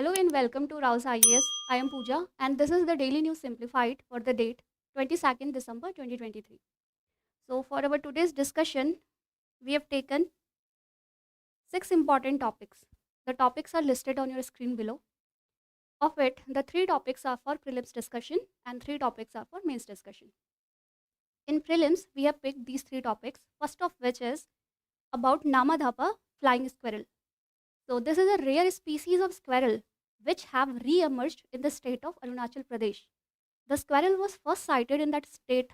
Hello and welcome to Raus IAS. I am Pooja and this is the Daily News Simplified for the date 22nd December 2023. So for our today's discussion, we have taken 6 important topics. The topics are listed on your screen below. Of it, the 3 topics are for prelims discussion and 3 topics are for mains discussion. In prelims, we have picked these 3 topics, first of which is about Namdapha flying squirrel. So this is a rare species of squirrel which have re-emerged in the state of Arunachal Pradesh. The squirrel was first sighted in that state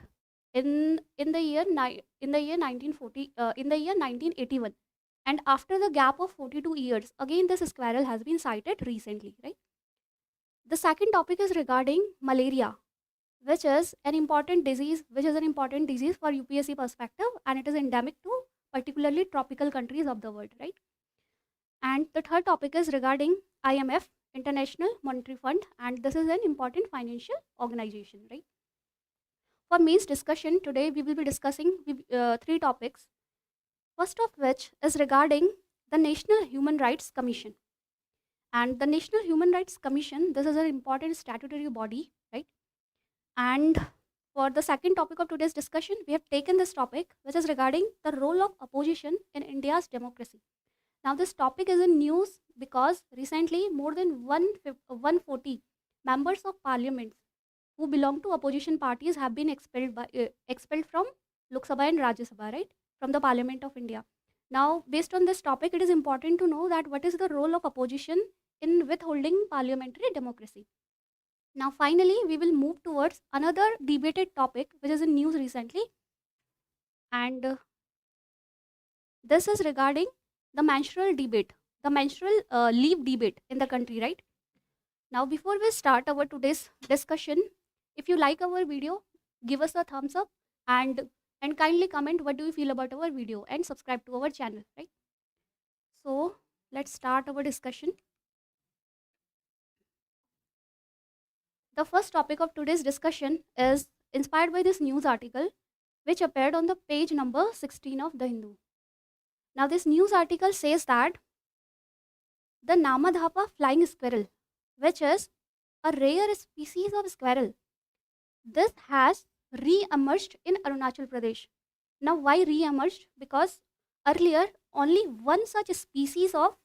in the year 1981, and after the gap of 42 years, again this squirrel has been sighted recently. Right. The second topic is regarding malaria, which is an important disease, for UPSC perspective, and it is endemic to particularly tropical countries of the world. Right. And the third topic is regarding IMF, International Monetary Fund, and this is an important financial organization, right? For mains discussion, today we will be discussing 3 topics. First of which is regarding the National Human Rights Commission. And the National Human Rights Commission, this is an important statutory body, right? And for the second topic of today's discussion, we have taken this topic, which is regarding the role of opposition in India's democracy. Now, this topic is in news because recently more than 140 members of parliament who belong to opposition parties have been expelled from Lok Sabha and Rajya Sabha, right, from the Parliament of India. Now, based on this topic, it is important to know that what is the role of opposition in withholding parliamentary democracy. Now, finally, we will move towards another debated topic which is in news recently, and this is regarding the menstrual leave debate in the country, right? Now, before we start our today's discussion, if you like our video, give us a thumbs up and kindly comment what do you feel about our video and subscribe to our channel, right? So, let's start our discussion. The first topic of today's discussion is inspired by this news article which appeared on the page number 16 of the Hindu. Now, this news article says that the Namdapha flying squirrel, which is a rare species of squirrel, this has re-emerged in Arunachal Pradesh. Now, why re-emerged? Because earlier only one such squirrel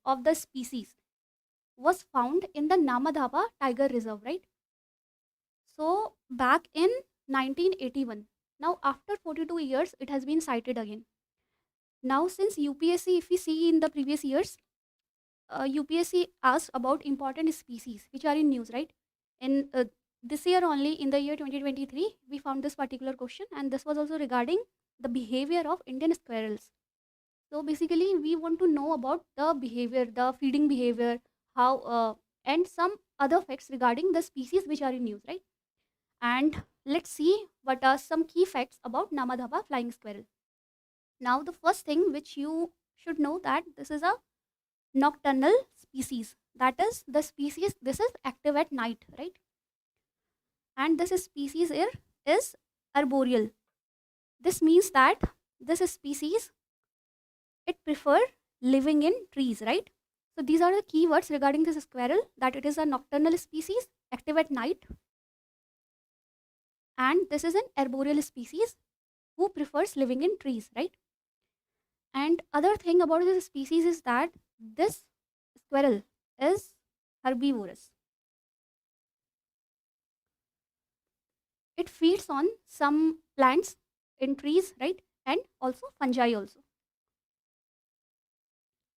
of the species was found in the Namdapha Tiger Reserve, right? So, back in 1981. Now, after 42 years, it has been sighted again. Now, since UPSC, if we see in the previous years, UPSC asked about important species which are in news, right? In this year only, in the year 2023, we found this particular question, and this was also regarding the behavior of Indian squirrels. So, basically, we want to know about the behavior, the feeding behavior, how, and some other facts regarding the species which are in news, right? And let's see what are some key facts about Namdapha flying squirrel. Now, the first thing which you should know that this is a nocturnal species. That is, the species, this is active at night, right? And this species here is arboreal. This means that this species, it prefer living in trees, right? So these are the keywords regarding this squirrel, that it is a nocturnal species, active at night, and this is an arboreal species who prefers living in trees, right? And other thing about this species is that this squirrel is herbivorous. It feeds on some plants in trees, right? And also fungi also.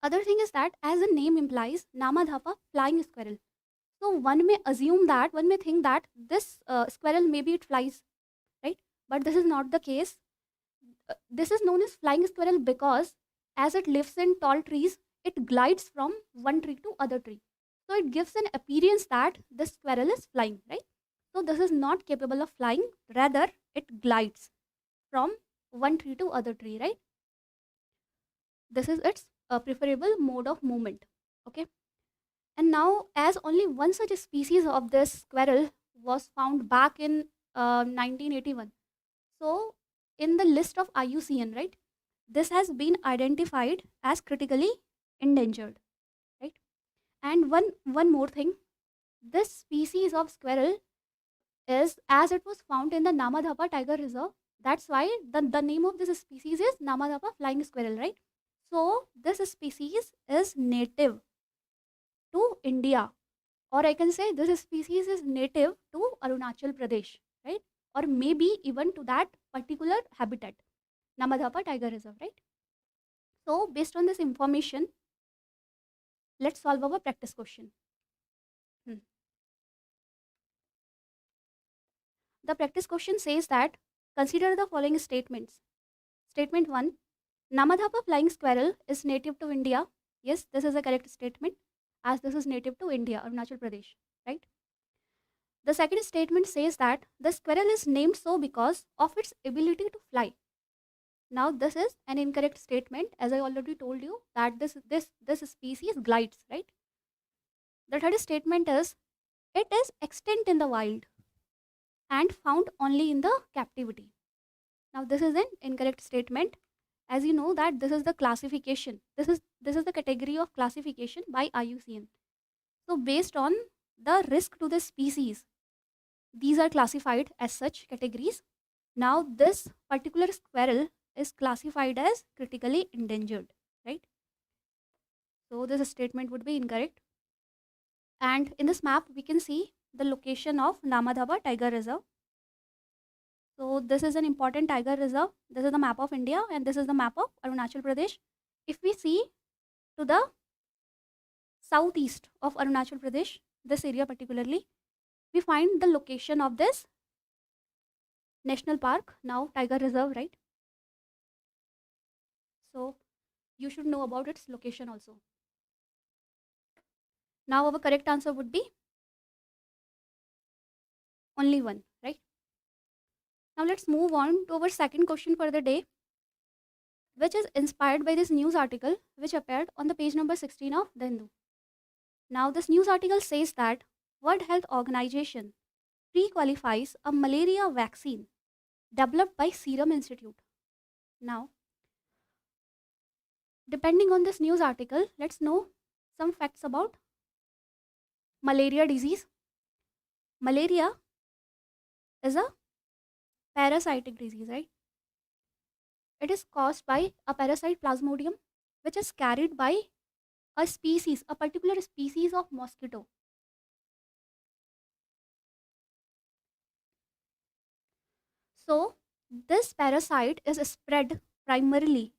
Other thing is that, as the name implies, Namdapha flying squirrel. So one may think that this squirrel, maybe it flies, right? But this is not the case. This is known as flying squirrel because as it lives in tall trees, it glides from one tree to other tree. So it gives an appearance that this squirrel is flying, right? So this is not capable of flying, rather it glides from one tree to other tree, right? This is its preferable mode of movement, okay? And now, as only one such species of this squirrel was found back in 1981, so in the list of IUCN, right, this has been identified as critically endangered, right? And one more thing, this species of squirrel is, as it was found in the Namdapha tiger reserve, that's why the name of this species is Namdapha flying squirrel, right? So this species is native to India, or I can say this species is native to Arunachal Pradesh, right? Or maybe even to that particular habitat, Namdapha tiger reserve, right? So based on this information, let's solve our practice question. Hmm. The practice question says that consider the following statements. Statement 1, Namdapha flying squirrel is native to India. Yes, this is a correct statement, as this is native to India, Arunachal Pradesh, right? The second statement says that the squirrel is named so because of its ability to fly. Now this is an incorrect statement, as I already told you that this species glides, right? The third statement is it is extinct in the wild and found only in the captivity. Now this is an incorrect statement, as you know that this is the classification. This is the category of classification by IUCN. So based on the risk to the species, these are classified as such categories. Now this particular squirrel is classified as critically endangered, right? So this statement would be incorrect. And in this map, we can see the location of Namdapha Tiger Reserve. So this is an important tiger reserve. This is the map of India and this is the map of Arunachal Pradesh. If we see to the southeast of Arunachal Pradesh, this area particularly, we find the location of this national park, now tiger reserve, right? So you should know about its location also. Now our correct answer would be only one, right? Now let's move on to our second question for the day, which is inspired by this news article which appeared on the page number 16 of the Hindu. Now this news article says that World Health Organization pre-qualifies a malaria vaccine developed by Serum Institute. Now, depending on this news article, let's know some facts about malaria disease. Malaria is a parasitic disease, right? It is caused by a parasite Plasmodium, which is carried by a species, a particular species of mosquito. So, this parasite is spread primarily,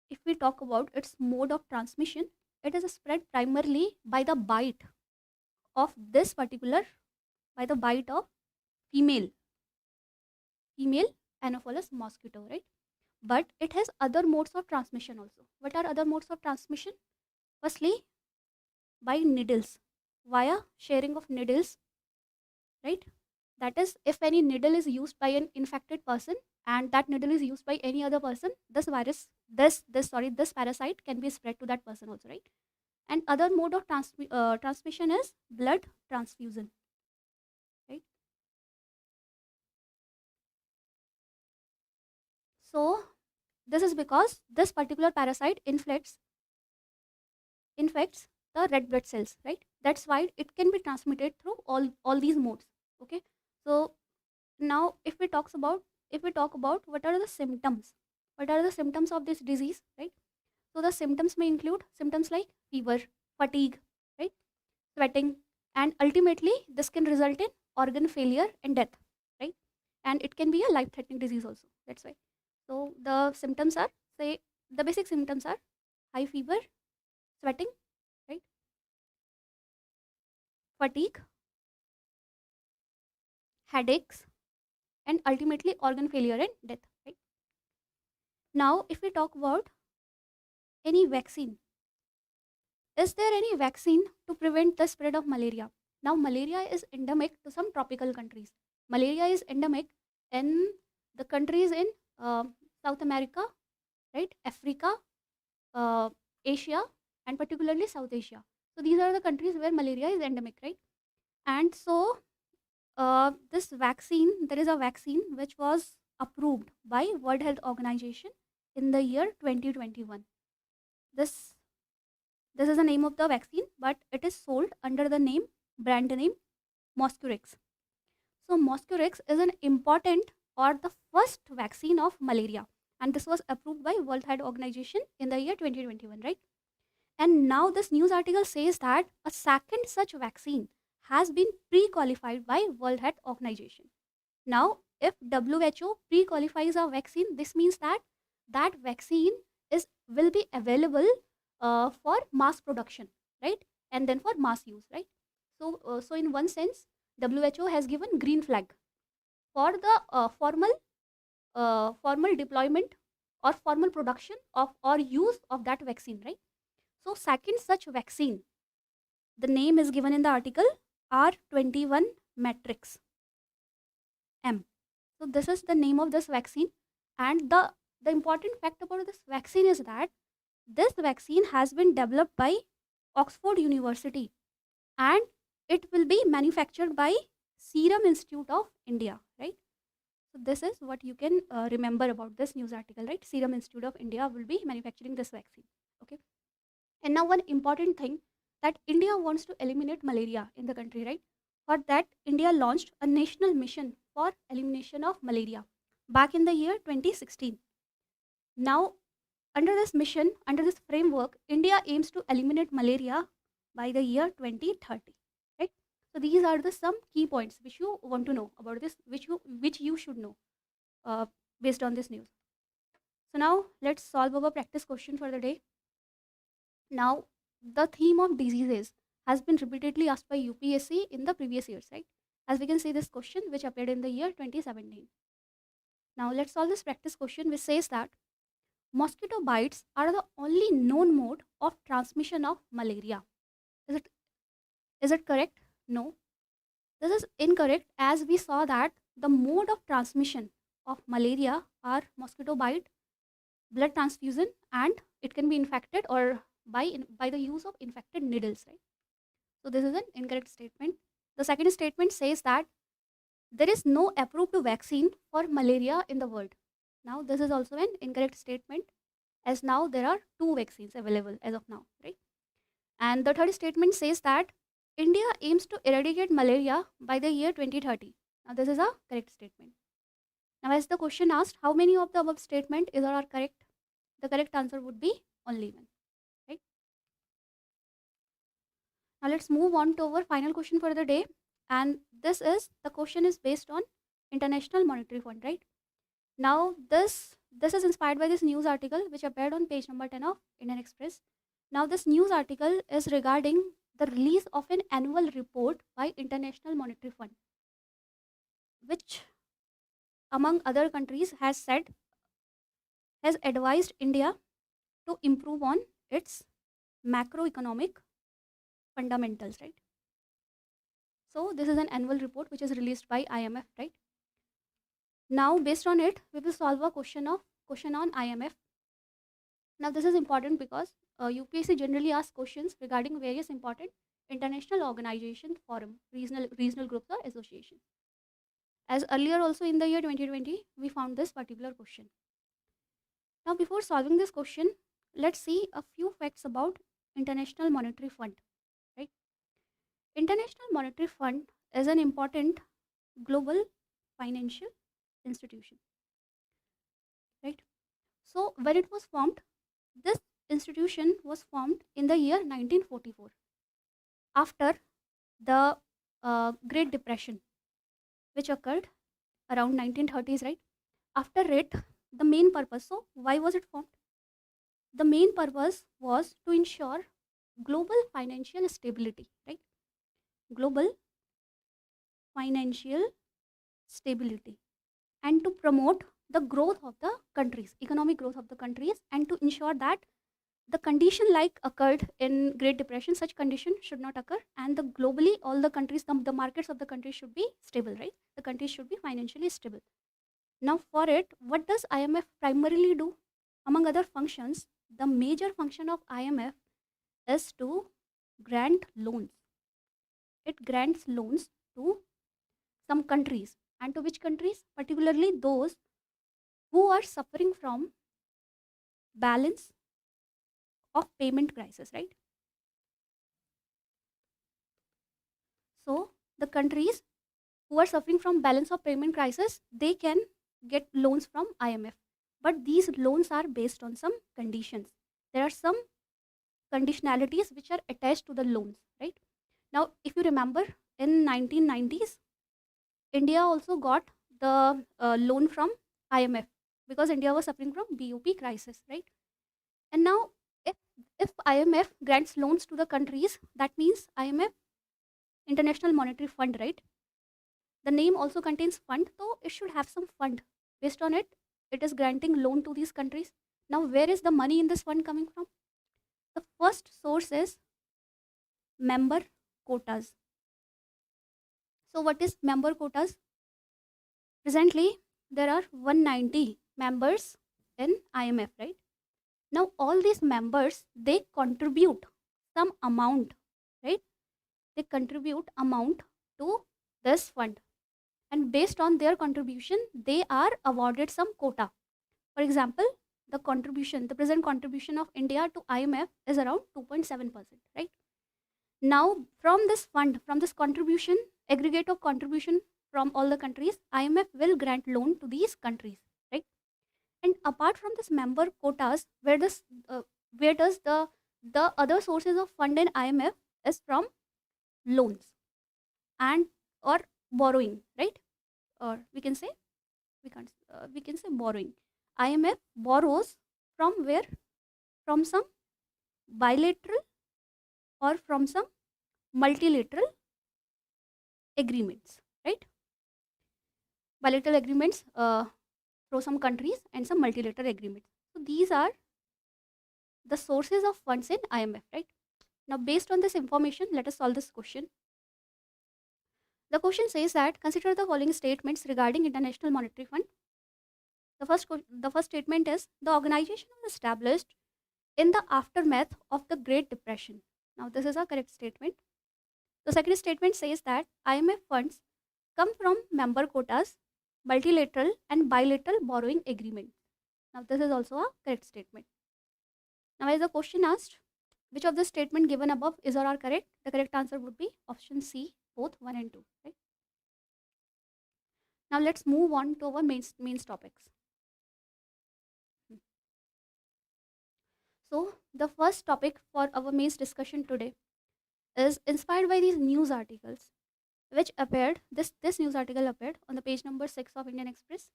if we talk about its mode of transmission, it is spread primarily by the bite of this particular, by the bite of female Anopheles mosquito, right? But it has other modes of transmission also. What are other modes of transmission? Firstly, by needles, via sharing of needles, right? That is, if any needle is used by an infected person and that needle is used by any other person, this virus, this parasite can be spread to that person also, right? And other mode of transmission is blood transfusion, right? So this is because this particular parasite infects the red blood cells, right? That's why it can be transmitted through all these modes. Okay. So now if we talk about what are the symptoms, of this disease, right? So the symptoms may include symptoms like fever, fatigue, right, sweating, and ultimately this can result in organ failure and death, right? And it can be a life threatening disease also. That's why. So the symptoms are, say, the basic symptoms are high fever, sweating, right, fatigue, headaches, and ultimately organ failure and death, right? Now if we talk about any vaccine, is there any vaccine to prevent the spread of malaria? Now malaria is endemic to some tropical countries. Malaria is endemic in the countries in uh, South America, right, Africa, uh, Asia, and particularly South Asia. So these are the countries where malaria is endemic, right? And so this vaccine, there is a vaccine which was approved by World Health Organization in the year 2021. This This is the name of the vaccine, but it is sold under the brand name Mosquirix. So Mosquirix is an important or the first vaccine of malaria, and this was approved by World Health Organization in the year 2021, right? And now this news article says that a second such vaccine has been pre-qualified by World Health Organization. Now, if WHO pre-qualifies a vaccine, this means that that vaccine is will be available for mass production, right? And then for mass use, right? So in one sense, WHO has given green flag for the formal deployment or formal production of or use of that vaccine, right? So second such vaccine, the name is given in the article R21 Matrix M. So this is the name of this vaccine, and the important fact about this vaccine is that this vaccine has been developed by Oxford University, and it will be manufactured by Serum Institute of India, right? So this is what you can remember about this news article, right? Serum Institute of India will be manufacturing this vaccine. Okay. And now one important thing, that India wants to eliminate malaria in the country, right? For that, India launched a national mission for elimination of malaria back in the year 2016. Now, under this mission, under this framework, India aims to eliminate malaria by the year 2030. Right? So these are the some key points which you want to know about this, which you should know based on this news. So now let's solve our practice question for the day. Now, the theme of diseases has been repeatedly asked by UPSC in the previous years, right? As we can see this question which appeared in the year 2017. Now, let's solve this practice question which says that mosquito bites are the only known mode of transmission of malaria. Is it correct? No. This is incorrect, as we saw that the mode of transmission of malaria are mosquito bite, blood transfusion, and it can be infected or by the use of infected needles, right? So this is an incorrect statement. The second statement says that there is no approved vaccine for malaria in the world. Now this is also an incorrect statement, as now there are two vaccines available as of now, right? And the third statement says that India aims to eradicate malaria by the year 2030. Now this is a correct statement. Now as the question asked, how many of the above statement is or are correct? The correct answer would be only one. Right? Now let's move on to our final question for the day. And the question is based on International Monetary Fund, right? Now this is inspired by this news article which appeared on page number 10 of Indian Express. Now this news article is regarding the release of an annual report by International Monetary Fund, which among other countries has advised India to improve on its macroeconomic fundamentals, right? So this is an annual report which is released by IMF, right? Now based on it, we will solve a question on IMF. Now this is important because UPSC generally asks questions regarding various important international organization, forum, regional groups or associations. As earlier also in the year 2020, we found this particular question. Now before solving this question, let's see a few facts about International Monetary Fund, right? International Monetary Fund is an important global financial institution, right? So when it was formed, this institution was formed in the year 1944 after the Great Depression, which occurred around 1930s, right? After it, the main purpose, so why was it formed? The main purpose was to ensure global financial stability, right? Global financial stability, and to promote the growth of the countries, economic growth of the countries, and to ensure that the condition like occurred in Great Depression, such condition should not occur, and the globally all the countries, the markets of the countries should be stable, right? The countries should be financially stable. Now for it, what does IMF primarily do? Among other functions, the major function of IMF is to grant loans. It grants loans to some countries, and to which countries? Particularly those who are suffering from balance of payment crisis, right? So the countries who are suffering from balance of payment crisis, they can get loans from IMF. But these loans are based on some conditions. There are some conditionalities which are attached to the loans, right? Now, if you remember, in 1990s, India also got the loan from IMF because India was suffering from BOP crisis, right? And now, if if IMF grants loans to the countries, that means IMF, International Monetary Fund, right? The name also contains fund, so it should have some fund. Based on it, it is granting loan to these countries. Now, where is the money in this fund coming from? The first source is member quotas. So, what is member quotas? Presently, there are 190 members in IMF, right? Now, all these members, they contribute some amount, right? They contribute amount to this fund, and based on their contribution, they are awarded some quota. For example, the present contribution of India to IMF is around 2.7%, right? Now, from this fund, from this contribution, aggregate of contribution from all the countries, IMF will grant loan to these countries, right? And apart from this member quotas, where does the other sources of fund in IMF is from loans and or borrowing, right? Or we can say borrowing. IMF borrows from where? From some bilateral or from some multilateral agreements, right? Bilateral agreements through some countries and some multilateral agreements. So these are the sources of funds in IMF, right? Now, based on this information, let us solve this question. The question says that consider the following statements regarding International Monetary Fund. The first statement is the organization was established in the aftermath of the Great Depression. Now, this is a correct statement. The second statement says that IMF funds come from member quotas, multilateral and bilateral borrowing agreements. Now, this is also a correct statement. Now, as the question asked, which of the statement given above is or are correct? The correct answer would be option C, both 1 and 2. Right? Now, let's move on to our main topics. So, the first topic for our main discussion today is inspired by these news articles which appeared. This news article appeared on the page number 6 of Indian Express,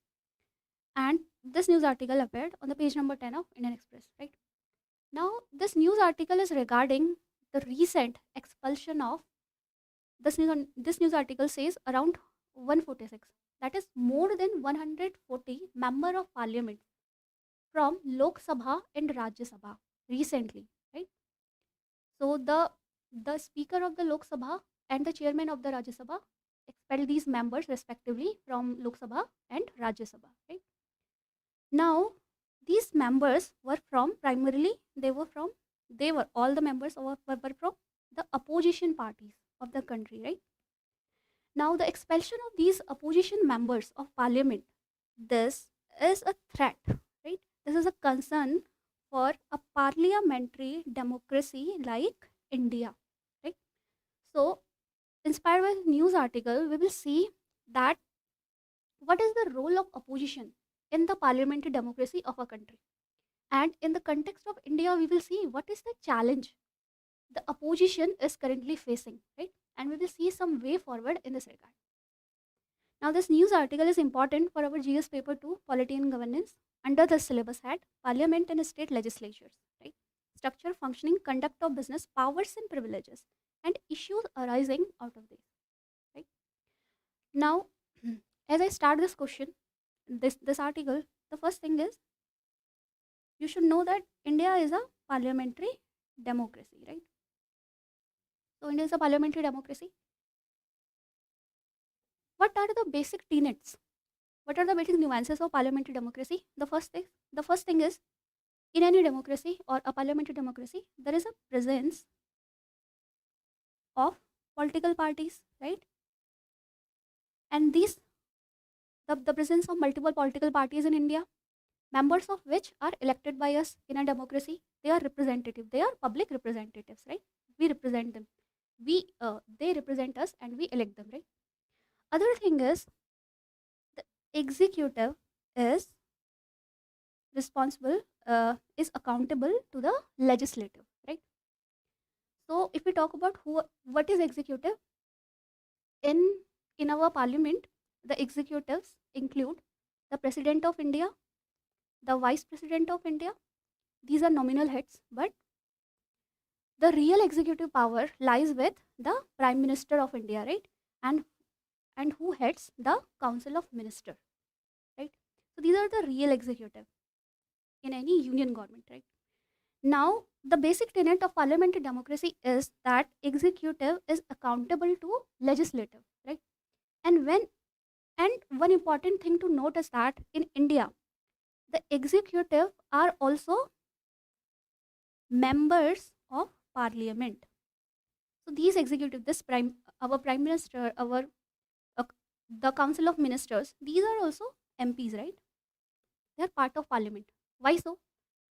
and this news article appeared on the page number 10 of Indian Express, right? Now, this news article is regarding the recent expulsion of this news article says around 146, that is more than 140 member of parliament from Lok Sabha and Rajya Sabha recently, right? So the speaker of the Lok Sabha and the chairman of the Rajya Sabha expelled these members respectively from Lok Sabha and Rajya Sabha, right? Now, these members were from primarily they were all the members were from the opposition parties of the country, right? Now, the expulsion of these opposition members of parliament, this is a threat, right? This is a concern for a parliamentary democracy like India, right? So, inspired by the news article, we will see that what is the role of opposition in the parliamentary democracy of a country. And in the context of India, we will see what is the challenge the opposition is currently facing, right? And we will see some way forward in this regard. Now, this news article is important for our GS paper 2, Polity and Governance, under the syllabus head Parliament and State Legislatures, right? Structure, functioning, conduct of business, powers and privileges, and issues arising out of this, right? Now, as I start this question, this article, the first thing is you should know that India is a parliamentary democracy, right? So, India is a parliamentary democracy. What are the basic tenets? What are the basic nuances of parliamentary democracy? The first thing is, in any democracy or a parliamentary democracy, there is a presence of political parties, right? And the presence of multiple political parties in India, members of which are elected by us in a democracy. They are representative. They are public representatives, right? We represent them. they represent us and we elect them, right? Other thing is the executive is responsible, is accountable to the legislative, right? So if we talk about who, what is executive in in our parliament, the executives include the president of India, the vice president of India. These are nominal heads, but the real executive power lies with the prime minister of India, right? and and who heads the council of minister, right? So these are the real executive in any union government, right? Now the basic tenet of parliamentary democracy is that executive is accountable to legislative, right? and when and one important thing to note is that in India the executive are also members of parliament. So these executive, this prime, our prime minister, our uh, the council of ministers, these are also MPs, right? They are part of parliament. Why so?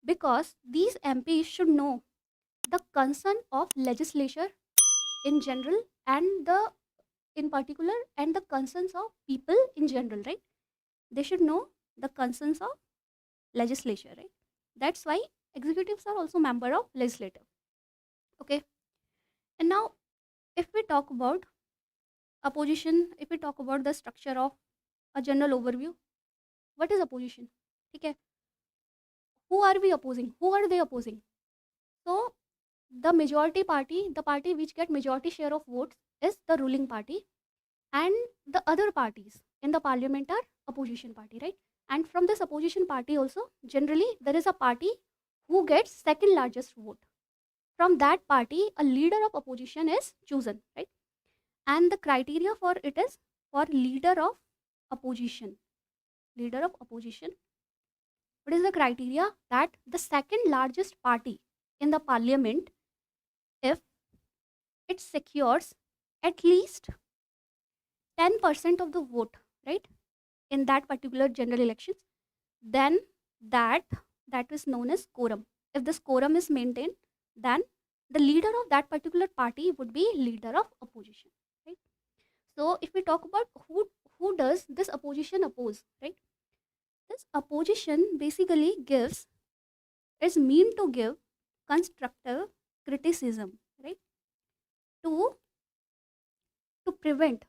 Because these MPs should know the concern of legislature in general and the in particular and the concerns of people in general, right? They should know the concerns of legislature, right? That's why executives are also member of legislative. Okay. And now if we talk about opposition, if we talk about the structure of a general overview, what is opposition? Okay. Who are we opposing? Who are they opposing? So the majority party, the party which get majority share of votes is the ruling party, and the other parties in the parliament are opposition party, right? And from this opposition party also generally there is a party who gets second largest vote. From that party a leader of opposition is chosen, right? And the criteria for it is, for leader of opposition, leader of opposition, what is the criteria? That the second largest party in the parliament, if it secures at least 10% of the vote, right, in that particular general elections, then that that is known as quorum. If this quorum is maintained, then the leader of that particular party would be leader of opposition, right? So if we talk about who does this opposition oppose, right? This opposition basically gives, is mean to give constructive criticism, right? To to prevent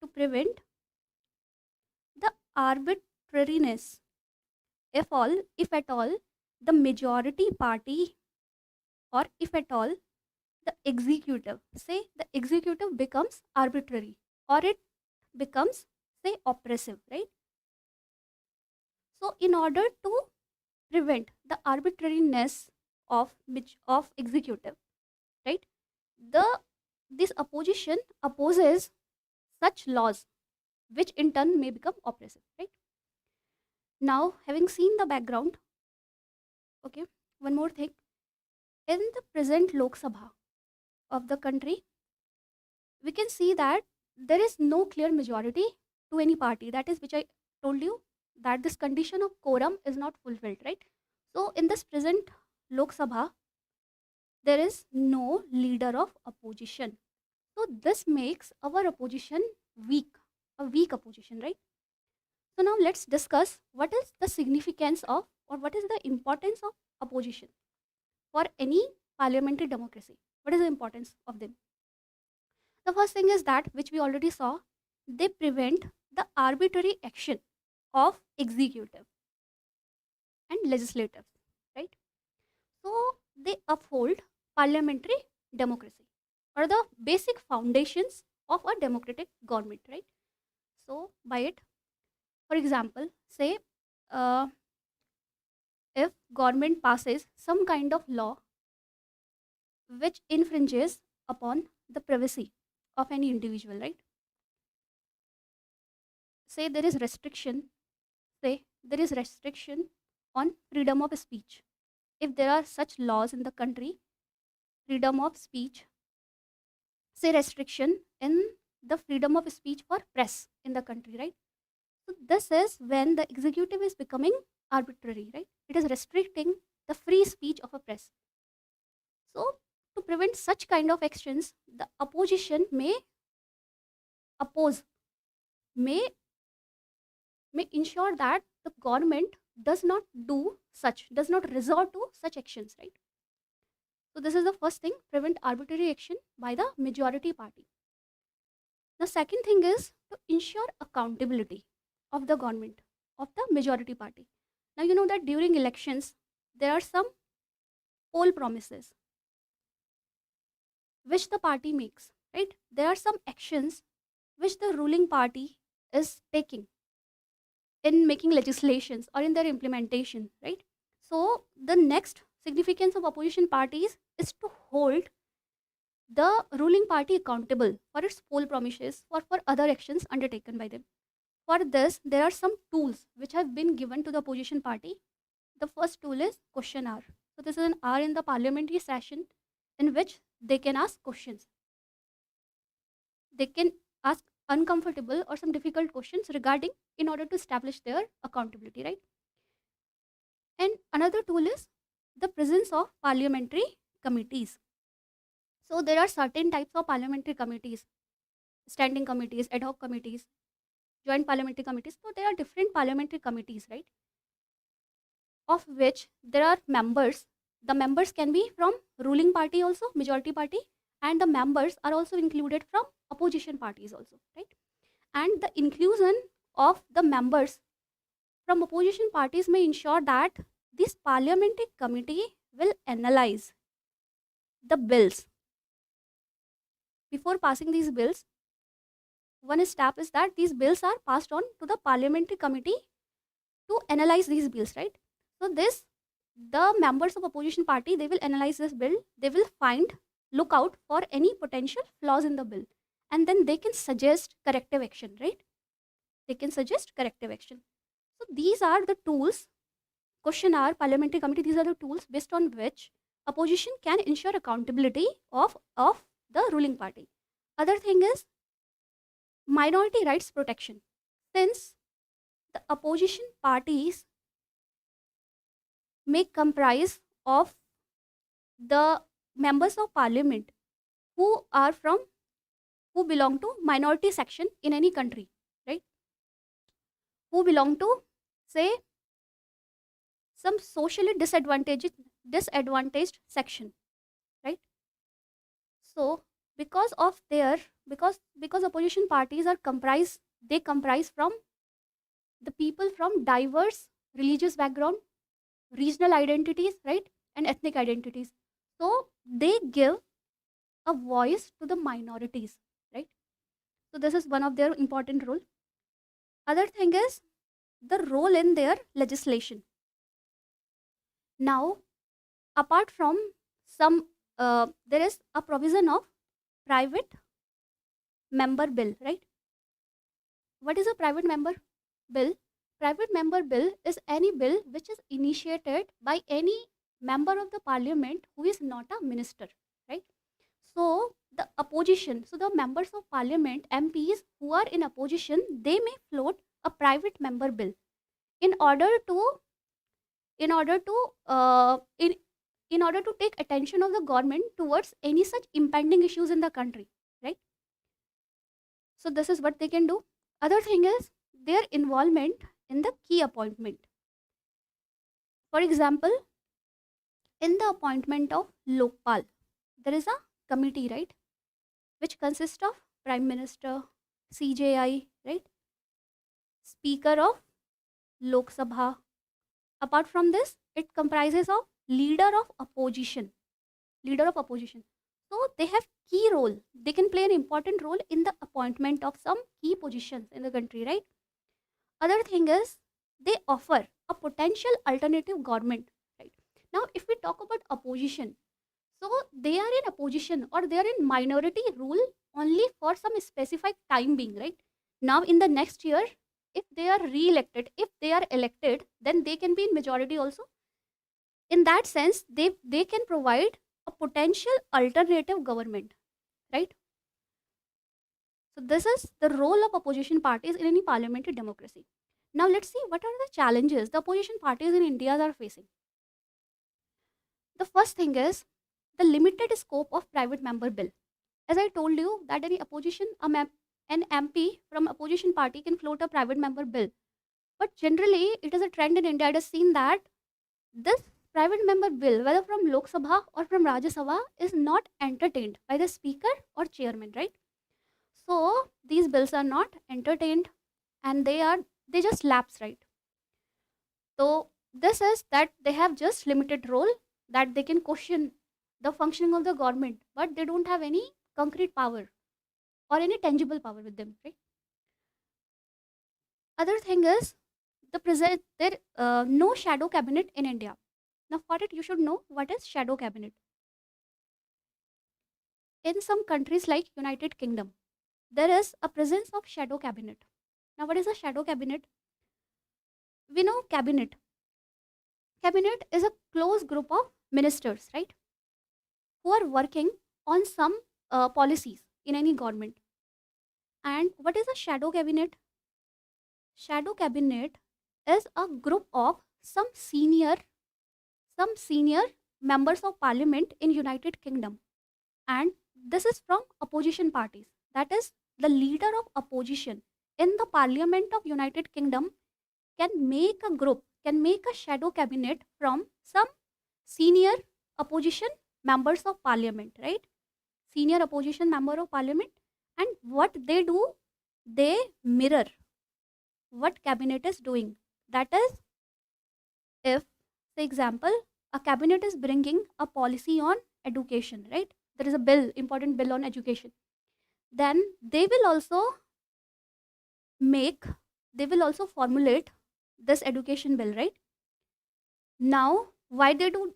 to prevent the arbitrariness, if at all the majority party, or if at all the executive, say the executive becomes arbitrary, or it becomes, say, oppressive, right? So in order to prevent the arbitrariness of executive, right, the this opposition opposes such laws which in turn may become oppressive, right? Now having seen the background, okay, one more thing. In the present Lok Sabha of the country, we can see that there is no clear majority to any party. That is which I told you, that this condition of quorum is not fulfilled, right? So in this present Lok Sabha, there is no leader of opposition. So this makes our opposition weak, a weak opposition, right? So now let's discuss what is the significance of, or what is the importance of opposition for any parliamentary democracy. What is the importance of them? The first thing is that, which we already saw, they prevent the arbitrary action of executive and legislative, right? So they uphold parliamentary democracy, or the basic foundations of a democratic government, right? So by it, for example, say uh, if government passes some kind of law which infringes upon the privacy of any individual, right? Say there is restriction, say there is restriction on freedom of speech. If there are such laws in the country, freedom of speech, say restriction in the freedom of speech for press in the country, right? So this is when the executive is becoming arbitrary, right? It is restricting the free speech of a press. So to prevent such kind of actions, the opposition may oppose, may ensure that the government does not resort to such actions, right? So this is the first thing, prevent arbitrary action by the majority party. The second thing is to ensure accountability of the government, of the majority party. Now you know that during elections there are some poll promises which the party makes, right? There are some actions which the ruling party is taking in making legislations or in their implementation, right? So the next significance of opposition parties is to hold the ruling party accountable for its poll promises or for other actions undertaken by them. For this, there are some tools which have been given to the opposition party. The first tool is question hour. So this is an hour in the parliamentary session in which they can ask questions. They can ask uncomfortable or some difficult questions regarding in order to establish their accountability, right? And another tool is the presence of parliamentary committees. So there are certain types of parliamentary committees, standing committees, ad hoc committees, joint parliamentary committees. So there are different parliamentary committees, right? Of which there are members. The members can be from ruling party also, majority party, and the members are also included from opposition parties also, right? And the inclusion of the members from opposition parties may ensure that this parliamentary committee will analyze the bills. Before passing these bills, one step is that these bills are passed on to the parliamentary committee to analyze these bills, right? So this, the members of opposition party, they will analyze this bill, they will look out for any potential flaws in the bill, and then they can suggest corrective action, right? They can suggest corrective action. So these are the tools, question hour, parliamentary committee, these are the tools based on which opposition can ensure accountability of the ruling party. Other thing is minority rights protection. Since the opposition parties may comprise of the members of parliament who belong to minority section in any country, right? Who belong to, say, some socially disadvantaged section, right? So because of their because opposition parties are comprise from the people from diverse religious background, regional identities, right, and ethnic identities. So they give a voice to the minorities, right? So this is one of their important role. Other thing is the role in their legislation. Now, apart from some, there is a provision of private member bill, right? What is a private member bill? Private member bill is any bill which is initiated by any member of the parliament who is not a minister, right? So the opposition, so the members of parliament, MPs who are in opposition, they may float a private member bill in order to in order to in order to take attention of the government towards any such impending issues in the country, right? So this is what they can do. Other thing is their involvement in the key appointment. For example, in the appointment of Lokpal, there is a committee, right, which consists of Prime Minister, CJI, right, Speaker of Lok Sabha. Apart from this, it comprises of leader of opposition. So they have key role. They can play an important role in the appointment of some key positions in the country, right? Other thing is they offer a potential alternative government, right? Now, if we talk about opposition, so they are in opposition or they are in minority rule only for some specific time being, right? Now, in the next year, if they are re-elected, if they are elected, then they can be in majority also. In that sense, they can provide a potential alternative government, right? So this is the role of opposition parties in any parliamentary democracy. Now let's see what are the challenges the opposition parties in India are facing. The first thing is the limited scope of private member bill. As I told you that any opposition, an MP from opposition party can float a private member bill. But generally, it is a trend in India. It is seen that this private member bill, whether from Lok Sabha or from Rajya Sabha, is not entertained by the speaker or chairman, right? So these bills are not entertained, and they just lapse, right? So this is that they have just limited role, that they can question the functioning of the government, but they don't have any concrete power or any tangible power with them, right? Other thing is the present there no shadow cabinet in India. Now for it you should know what is shadow cabinet. In some countries like United Kingdom, there is a presence of shadow cabinet. Now what is a shadow cabinet? We know cabinet. Cabinet is a close group of ministers, right, who are working on some policies in any government. And what is a shadow cabinet? Shadow cabinet is a group of some senior members of parliament in United Kingdom, and this is from opposition parties. That is, the leader of opposition in the parliament of United Kingdom can make a group, can make a shadow cabinet from some senior opposition members of parliament, right? Senior opposition member of parliament. And what they do, they mirror what cabinet is doing. That is, if, for example, a cabinet is bringing a policy on education, right? There is a bill, important bill on education. Then they will also make, they will also formulate this education bill, right? Now, why they do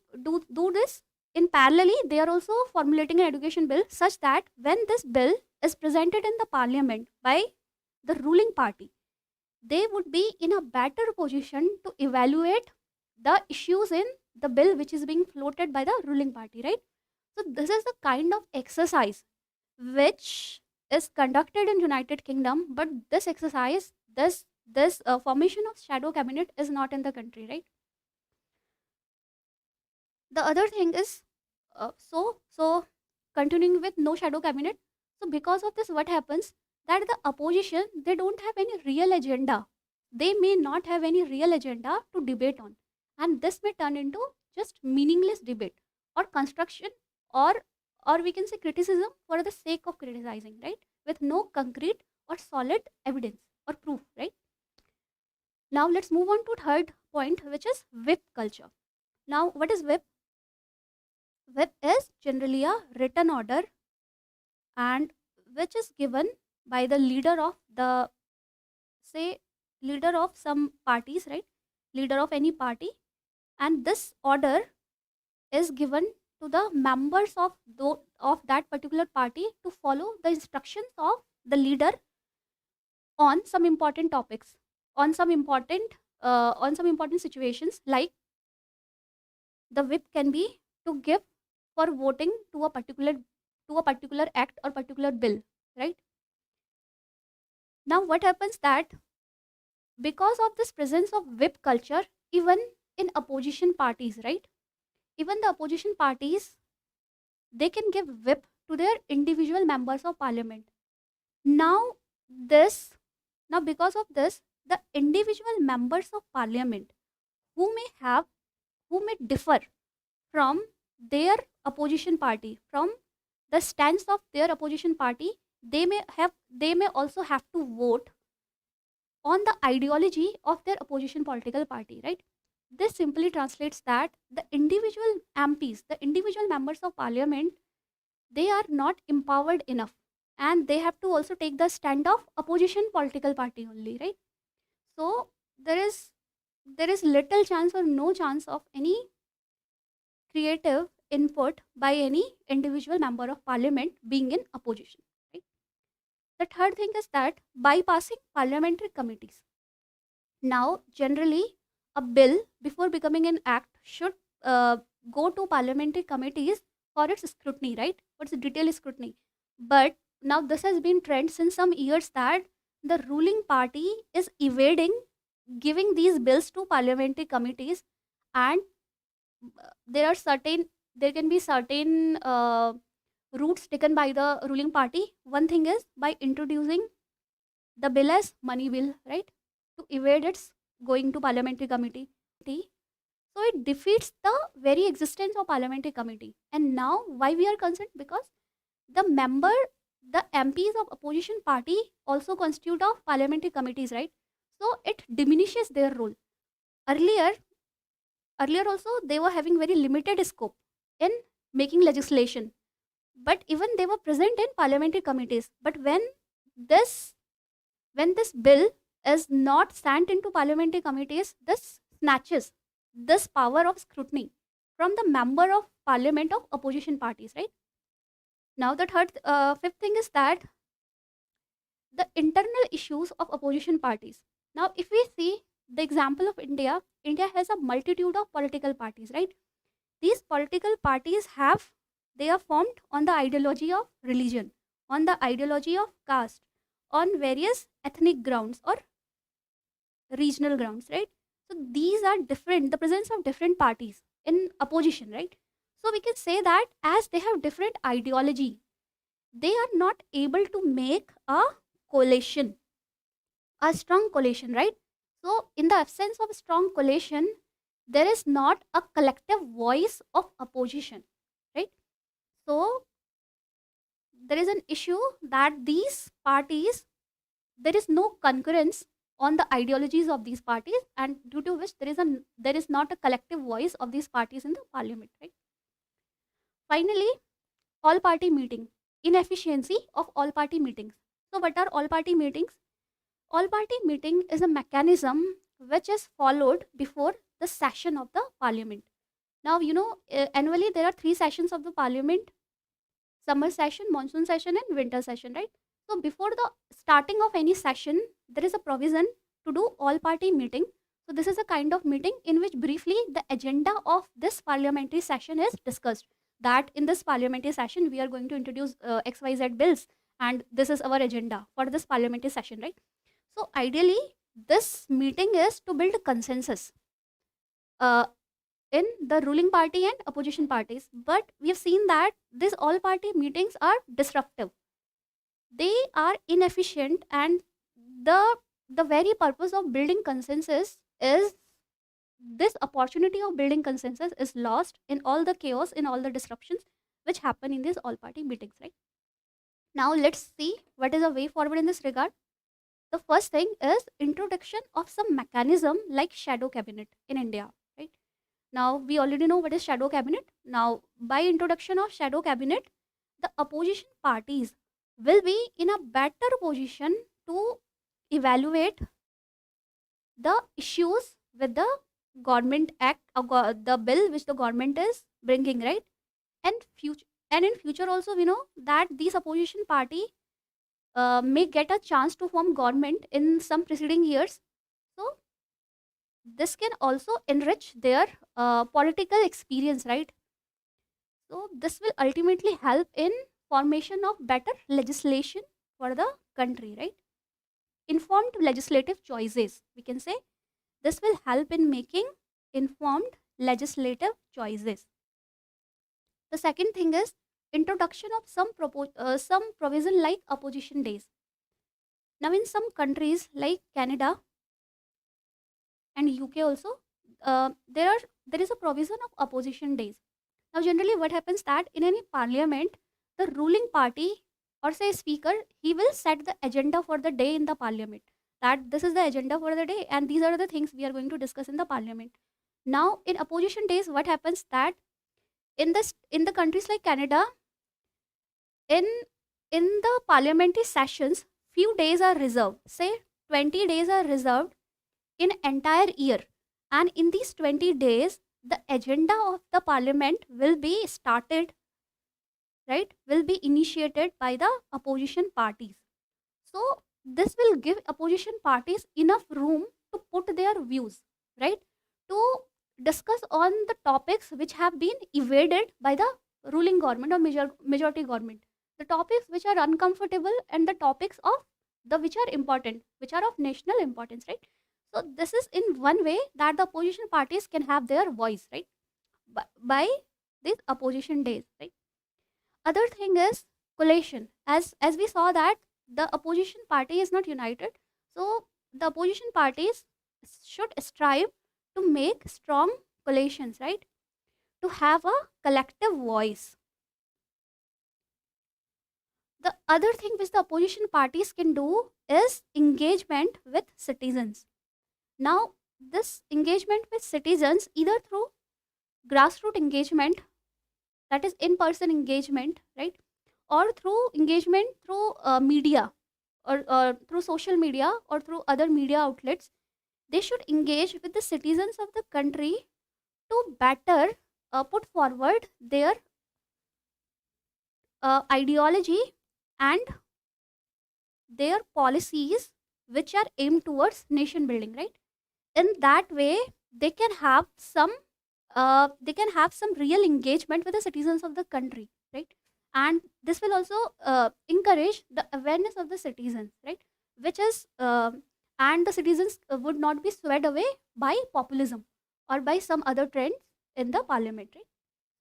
this? In parallelly, they are also formulating an education bill such that when this bill is presented in the parliament by the ruling party, they would be in a better position to evaluate the issues in the bill which is being floated by the ruling party, right? So this is the kind of exercise which is conducted in United Kingdom, but this exercise, this formation of shadow cabinet is not in the country, right? The other thing is, so continuing with no shadow cabinet. So because of this, what happens, that the opposition, they don't have any real agenda. They may not have any real agenda to debate on, and this may turn into just meaningless debate or construction, or or we can say criticism for the sake of criticizing, right, with no concrete or solid evidence or proof, right? Now let's move on to third point, which is whip culture. Now what is whip? Whip is generally a written order, and which is given by the leader of the, say, leader of some parties, right? Leader of any party, and this order is given to the members of that particular party to follow the instructions of the leader on some important topics, on some important situations. Like the whip can be to give for voting to a particular act or particular bill, right? Now what happens that because of this presence of whip culture, even in opposition parties, right, even the opposition parties, they can give whip to their individual members of parliament. Now this, now because of this, the individual members of parliament who may have, who may differ from their opposition party, from the stance of their opposition party, they may also have to vote on the ideology of their opposition political party, right? This simply translates that the individual MPs, the individual members of parliament, they are not empowered enough, and they have to also take the stand of opposition political party only, right? So there is little chance or no chance of any creative input by any individual member of parliament being in opposition, right? The third thing is that bypassing parliamentary committees. Now generally, a bill before becoming an act should go to parliamentary committees for its scrutiny, right, for its detailed scrutiny. But now this has been trend since some years that the ruling party is evading giving these bills to parliamentary committees, and there are certain there can be certain routes taken by the ruling party. One thing is by introducing the bill as money bill, right? To evade its going to parliamentary committee. So it defeats the very existence of parliamentary committee. And now why we are concerned? Because the MPs of opposition party also constitute of parliamentary committees, right? So it diminishes their role. Earlier, earlier also they were having very limited scope in making legislation, but even they were present in parliamentary committees. But this when this bill is not sent into parliamentary committees, this snatches this power of scrutiny from the member of parliament of opposition parties, right? Now the fifth thing is that the internal issues of opposition parties. Now if we see the example of India, India has a multitude of political parties, right? These political parties they are formed on the ideology of religion, on the ideology of caste, on various ethnic grounds or regional grounds, right? So these are different, the presence of different parties in opposition, right? So we can say that as they have different ideology, they are not able to make a coalition, a strong coalition, right? So in the absence of a strong coalition, there is not a collective voice of opposition, right? So there is an issue that these parties, there is no concurrence on the ideologies of these parties, and due to which there is not a collective voice of these parties in the parliament, right? Finally, all party meeting, inefficiency of all party meetings. So what are all party meetings? All party meeting is a mechanism which is followed before the session of the parliament. Now, annually there are three sessions of the parliament: summer session, monsoon session, and winter session, right? So, before the starting of any session, there is a provision to do all party meeting. So, this is a kind of meeting in which briefly the agenda of this parliamentary session is discussed. That in this parliamentary session, we are going to introduce XYZ bills, and this is our agenda for this parliamentary session, right? So, ideally, this meeting is to build a consensus in the ruling party and opposition parties. But we have seen that these all party meetings are disruptive, they are inefficient, and the very purpose of building consensus is this opportunity of building consensus is lost in all the chaos, in all the disruptions which happen in these all party meetings, right? Now let's see what is a way forward in this regard. The first thing is introduction of some mechanism like shadow cabinet in India, right? Now we already know what is shadow cabinet. Now by introduction of shadow cabinet, the opposition parties will be in a better position to evaluate the issues with the government act, the bill which the government is bringing, right? And in future also we know that these opposition party may get a chance to form government in some preceding years. So this can also enrich their political experience, right? So this will ultimately help in formation of better legislation for the country, right? Informed legislative choices, we can say this will help in making informed legislative choices. The second thing is introduction of some provision like opposition days. Now in some countries like Canada and UK also, there is a provision of opposition days. Now generally what happens that in any parliament, the ruling party or say speaker, he will set the agenda for the day in the parliament, that this is the agenda for the day and these are the things we are going to discuss in the parliament. Now in opposition days what happens that in the countries like Canada, in the parliamentary sessions, few days are reserved, say 20 days are reserved in entire year, and in these 20 days the agenda of the parliament will be started, right, will be initiated by the opposition parties. So this will give opposition parties enough room to put their views, right, to discuss on the topics which have been evaded by the ruling government or majority government, the topics which are uncomfortable and the topics of the which are important, which are of national importance, right? So this is in one way that the opposition parties can have their voice, right? By these opposition days, right? Other thing is collation. As we saw that the opposition party is not united, so the opposition parties should strive to make strong coalitions, right? To have a collective voice. The other thing which the opposition parties can do is engagement with citizens. Now, this engagement with citizens either through grassroots engagement, that is in person engagement, right, or through engagement through media, or through social media or through other media outlets, they should engage with the citizens of the country to better put forward their ideology and their policies which are aimed towards nation building, right? In that way they can have some real engagement with the citizens of the country, right? And this will also encourage the awareness of the citizens, right? Which is and the citizens would not be swept away by populism or by some other trends in the parliament, right?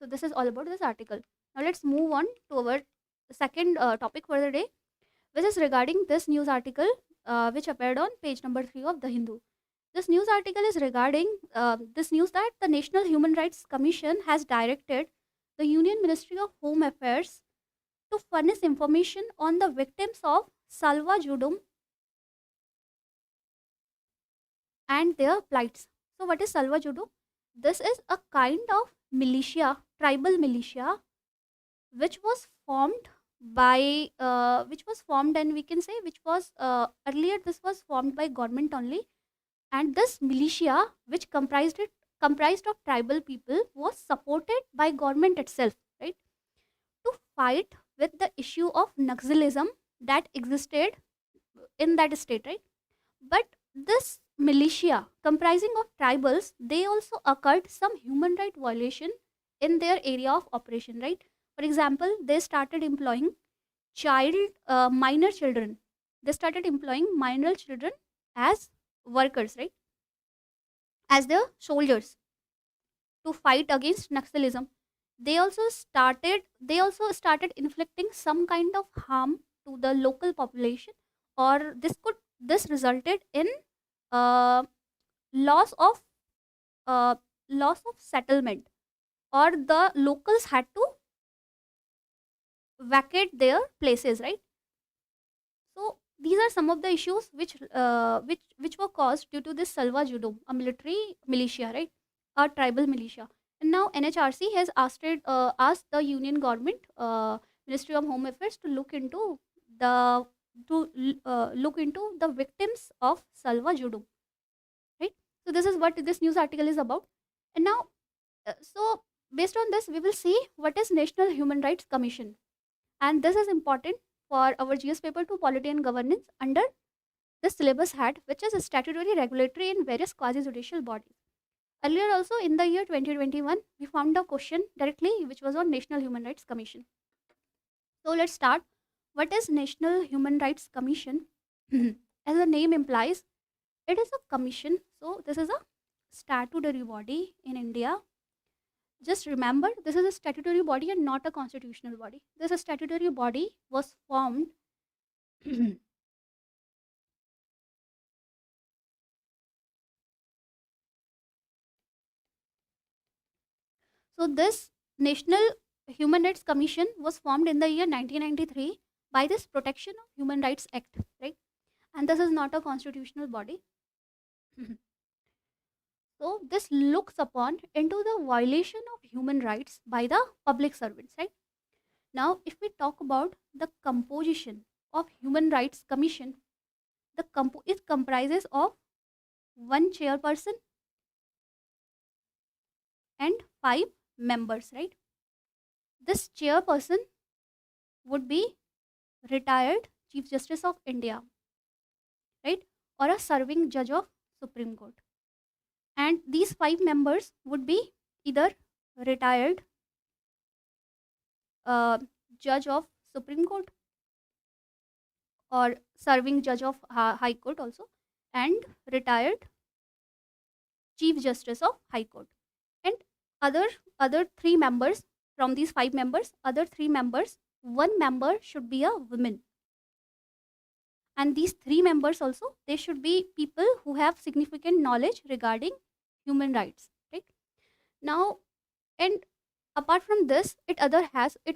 So this is all about this article. Now let's move on to our second topic for the day, which is regarding this news article which appeared on page number 3 of the Hindu. This news article is regarding this news that the National Human Rights Commission has directed the Union Ministry of Home Affairs to furnish information on the victims of Salva Judum and their plights. So, what is Salva Judum? This is a kind of militia, tribal militia, which was formed and we can say which was earlier this was formed by government only, and this militia which comprised of tribal people was supported by government itself, right, to fight with the issue of Naxalism that existed in that state, right? But this militia comprising of tribals, they also occurred some human right violation in their area of operation, right? For example, they started employing minor children. They started employing minor children as workers, right, as their soldiers to fight against Naxalism. They also started inflicting some kind of harm to the local population, or this resulted in uh, loss of uh, loss of settlement, or the locals had to vacate their places, right? So these are some of the issues which were caused due to this Salva Judum, a military militia, right, a tribal militia. And now NHRC has asked the Union Government, Ministry of Home Affairs, to the look into the victims of Salva Judum, right? So this is what this news article is about. And now, so based on this, we will see what is National Human Rights Commission, and this is important for our GS paper 2 polity and governance under the syllabus head, which is statutory, regulatory, and various quasi judicial bodies. Earlier also in the year 2021, we found a question directly which was on National Human Rights Commission. So let's start. What is National Human Rights Commission? As the name implies, it is a commission. So this is a statutory body in India. Just remember, this is a statutory body and not a constitutional body. This statutory body was formed so this National Human Rights Commission was formed in the year 1993 by this Protection of Human Rights Act, right? And this is not a constitutional body. So this looks upon into the violation of human rights by the public servants, right? Now, if we talk about the composition of Human Rights Commission, it comprises of one chairperson and 5 members, right? This chairperson would be retired Chief Justice of India, right, or a serving judge of Supreme Court. And these 5 members would be either retired judge of Supreme Court or serving judge of High Court also, and retired Chief Justice of High Court. And other 3 members from these 5 members, other 3 members, 1 member should be a woman. And these 3 members also, they should be people who have significant knowledge regarding human rights, right? Now, and apart from this, it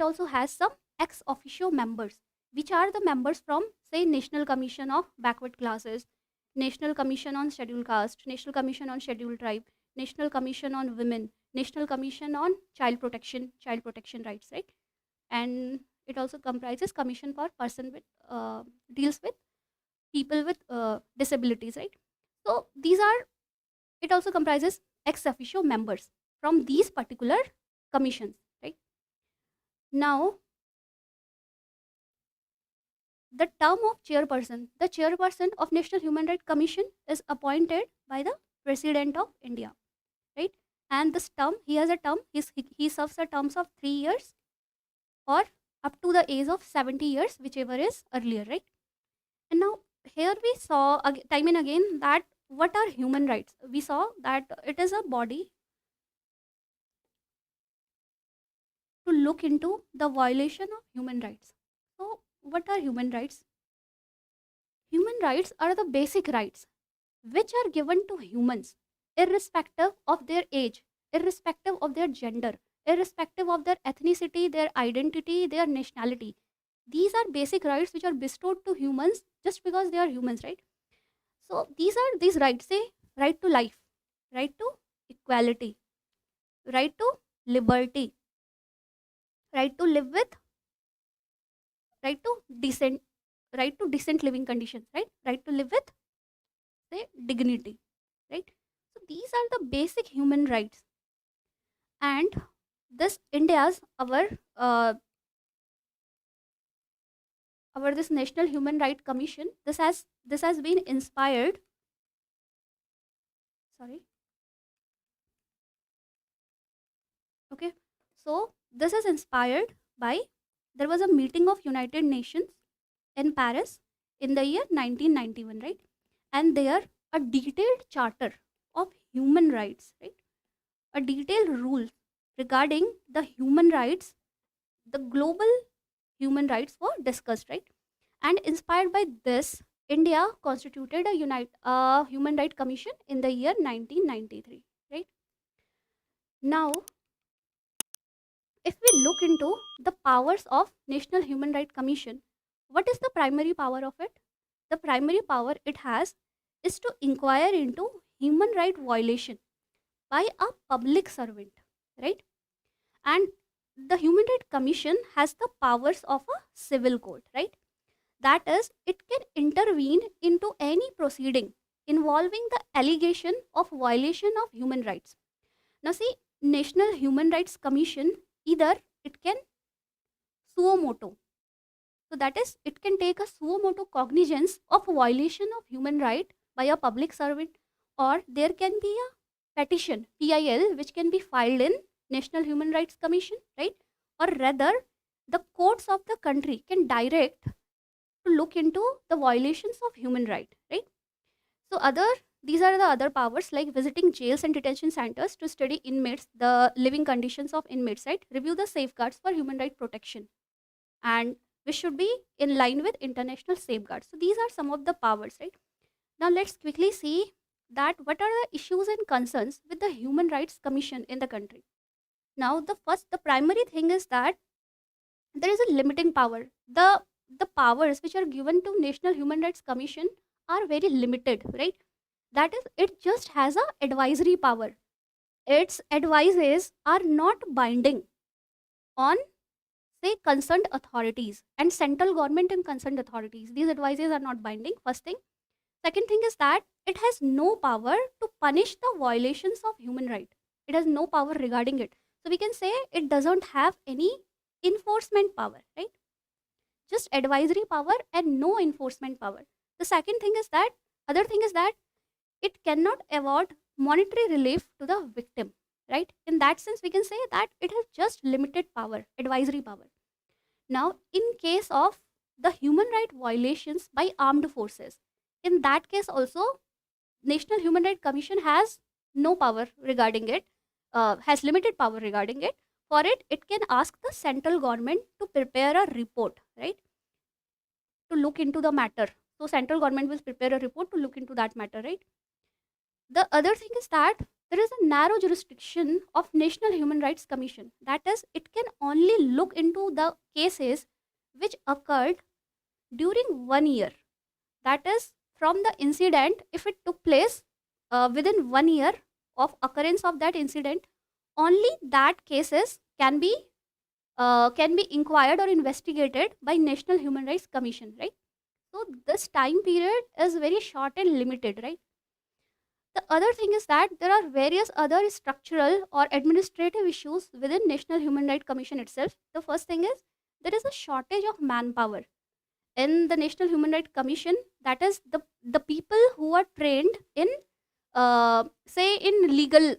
also has some ex officio members, which are the members from, say, National Commission of Backward Classes, National Commission on Scheduled Caste, National Commission on Scheduled Tribe, National Commission on Women, National Commission on child protection rights, right? And it also comprises Commission for person with deals with people with disabilities, right? So these are, it also comprises ex officio members from these particular commissions, right? Now, the term of chairperson, the chairperson of National Human Rights Commission is appointed by the President of India, right? And this term, he has a term, he serves a terms of 3 years or up to the age of 70 years, whichever is earlier, right? And now here we saw time and again that what are human rights? We saw that it is a body to look into the violation of human rights. So what are human rights? Human rights are the basic rights which are given to humans irrespective of their age, irrespective of their gender, irrespective of their ethnicity, their identity, their nationality. These are basic rights which are bestowed to humans just because they are humans, right? So these are these rights, say right to life, right to equality, right to liberty, right to live with, right to decent, right to decent living conditions, right to live with, say, dignity, right? So these are the basic human rights. And this India's our this National Human Rights Commission, this has been inspired, sorry, okay, so this is inspired by, there was a meeting of United Nations in Paris in the year 1991, right? And there a detailed charter of human rights, right? A detailed rule regarding the human rights, the global human rights were discussed, right? And inspired by this, India constituted a Human Rights Commission in the year 1993, right? Now, if we look into the powers of National Human Rights Commission, what is the primary power of it? The primary power it has is to inquire into human right violation by a public servant, right? And the Human Rights Commission has the powers of a civil court, right? That is, it can intervene into any proceeding involving the allegation of violation of human rights. Now, see, National Human Rights Commission, either it can suo motu. So that is, it can take a suo motu cognizance of violation of human right by a public servant, or there can be a petition, PIL, which can be filed in National Human Rights Commission, right? Or rather, the courts of the country can direct to look into the violations of human right, right? So these are the other powers, like visiting jails and detention centers to study inmates, the living conditions of inmates, right? Review the safeguards for human right protection, and which should be in line with international safeguards. So these are some of the powers, right? Now let's quickly see that what are the issues and concerns with the Human Rights Commission in the country. Now the primary thing is that there is a limiting power. The powers which are given to National Human Rights Commission are very limited, right? That is, it just has a advisory power. Its advices are not binding on, say, concerned authorities and central government and concerned authorities. These advices are not binding, first thing. Second thing is that it has no power to punish the violations of human right. It has no power regarding it. So we can say it doesn't have any enforcement power, right? Just advisory power and no enforcement power. The second thing is that, other thing is that it cannot award monetary relief to the victim, right? In that sense, we can say that it has just limited power, advisory power. Now, in case of the human right violations by armed forces, in that case also, National Human Rights Commission has no power regarding it, has limited power regarding it. For it can ask the central government to prepare a report, right, to look into the matter. So central government will prepare a report to look into that matter, right? The other thing is that there is a narrow jurisdiction of National Human Rights Commission. That is, it can only look into the cases which occurred during 1 year. That is, from the incident, if it took place within 1 year of occurrence of that incident, only that cases can be inquired or investigated by National Human Rights Commission, right? So this time period is very short and limited, right? The other thing is that there are various other structural or administrative issues within National Human Rights Commission itself. The first thing is there is a shortage of manpower in the National Human Rights Commission. That is the people who are trained in say in legal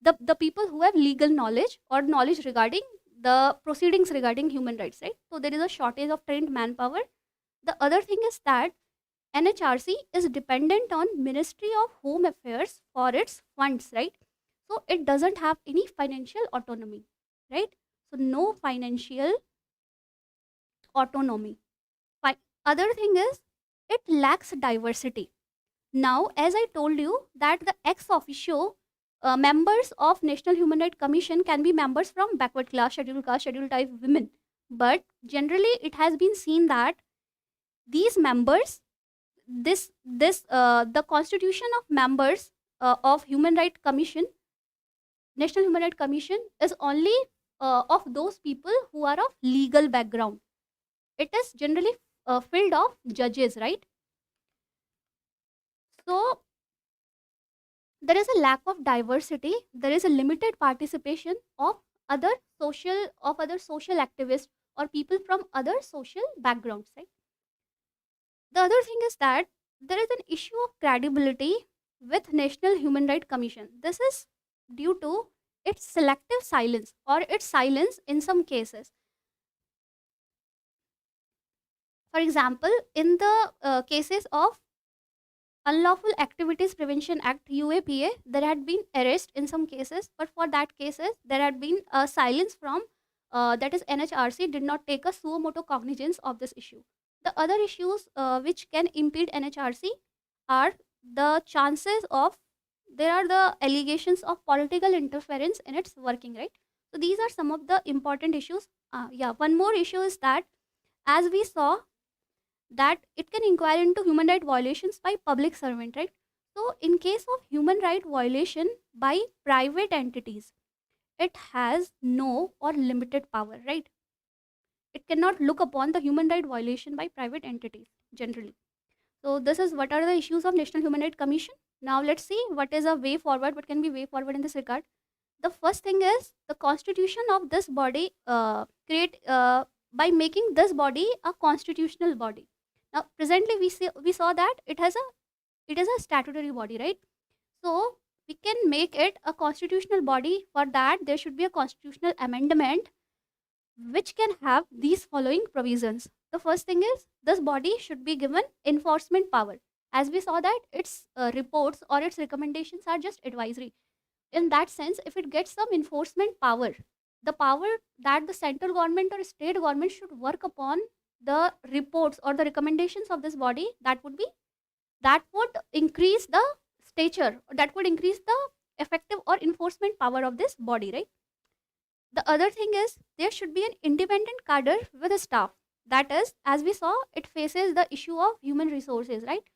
the people who have legal knowledge or knowledge regarding the proceedings regarding human rights, right? So there is a shortage of trained manpower. The other thing is that NHRC is dependent on Ministry of Home Affairs for its funds, right? So it doesn't have any financial autonomy, right? So no financial autonomy. Other thing is it lacks diversity. Now, as I told you that the ex officio members of National Human Rights Commission can be members from backward class, scheduled type women. But generally, it has been seen that these members, the constitution of members of Human Rights Commission, National Human Rights Commission, is only of those people who are of legal background. It is generally filled of judges, right? So there is a lack of diversity. There is a limited participation of other social activists or people from other social backgrounds, right? The other thing is that there is an issue of credibility with National Human Rights Commission. This is due to its selective silence or its silence in some cases. For example, in the cases of Unlawful Activities Prevention Act UAPA, there had been arrest in some cases, but for that cases there had been a silence from that is NHRC did not take a suo motu cognizance of this issue. The other issues which can impede NHRC are the chances of there are the allegations of political interference in its working, right? So these are some of the important issues. Yeah, one more issue is that as we saw that it can inquire into human right violations by public servant, right? So in case of human right violation by private entities, it has no or limited power, right? It cannot look upon the human right violation by private entities generally. So this is what are the issues of National Human Rights Commission. Now let's see what is a way forward, what can be way forward in this regard. The first thing is the constitution of this body by making this body a constitutional body. Now presently we saw that it is a statutory body, right? So we can make it a constitutional body. For that there should be a constitutional amendment which can have these following provisions. The first thing is this body should be given enforcement power. As we saw that its reports or its recommendations are just advisory. In that sense, if it gets some enforcement power, the power that the central government or state government should work upon the reports or the recommendations of this body, that would increase the stature, that would increase the effective or enforcement power of this body, right? The other thing is there should be an independent cadre with a staff. That is, as we saw, it faces the issue of human resources, right?